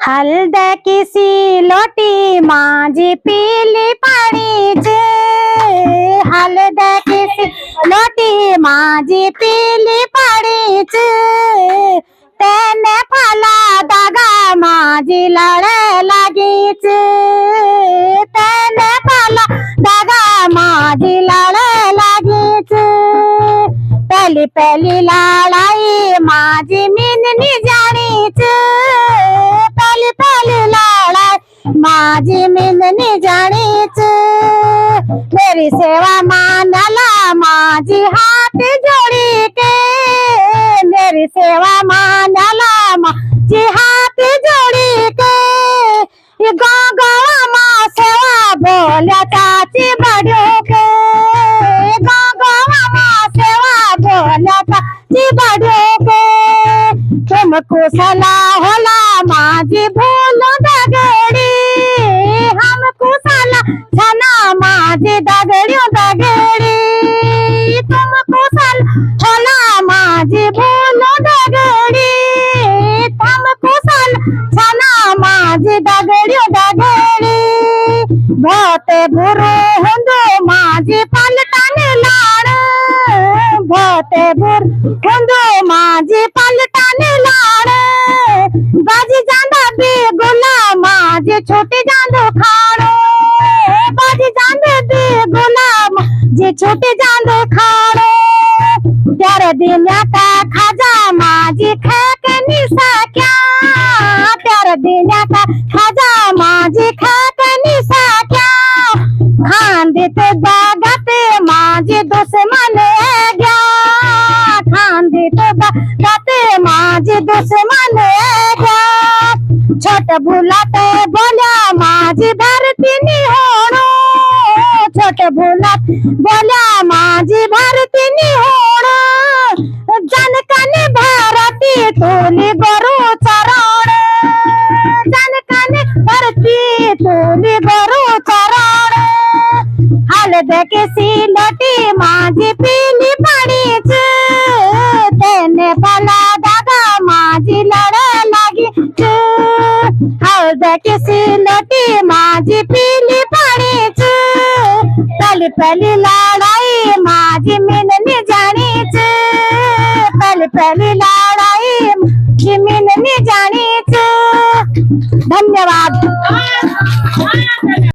हल्द किसी लोटी माझी पीली पाणीच, हल्द किसी लोटी माझी पीली पाणीच, त्याने फला दागा माझी लढ लागीच, त्याने फला दागा माझी लढ लागीच, पहली पहली लड़ाई माझी मिननी जाणीच, पहली पहली लड़ाई माझी मिननी जाणीच, मेरी सेवा मानला माझी हात जोडी के, मेरी सेवा मानला माझी हात जोडी के, गावा मा सेवा बोल्या चाची बड्यो के, गावा मा सेवा बोल्या चाची बड्यो के, तुमको सला होला माझी भूल दगडी, हमको सला छना माझी दगडी दगडी, तुमको सला होला माझी भूल दगडी, हमको सला छना माझी दगडी दगडी, भोते भुरू हुंदू माझी पलटाने लाड, भोते भुरू हुंदू माझी पलटाने लाड, बाजी जांदा बेगुला माझी छोटी जांदू खाड़ो, बाजी जांदे बेगुला माझी छोटी जांदू खाड़ो, प्यारे दिन्या का खाजा माझी खाक निसा क्या, प्यारे दिन्या का खाजा माझी खाक निसा क्या, खांदित दागते माझी दुश्मन गया, खांदित दागते माझी दुश्मन गया, छोट भुलाते बोल्या माझी भरती निहोणो, छोट भुलात बोल्या माझी भरती निहोणो, जनकाने भरती तुली गरू चरण, जनकाने भरती तुली गरू चरण, हलद किसी लोटी माझी पीली पाणीच, त्याने फला दागा माझी लढ लागीच, हलद किसी लोटी माझी पीली पाणीच, पहली पहली लड़ाई माझी मिननी जाणीच, पहली पहली लड़ाई माझी मिननी जाणीच। धन्यवाद।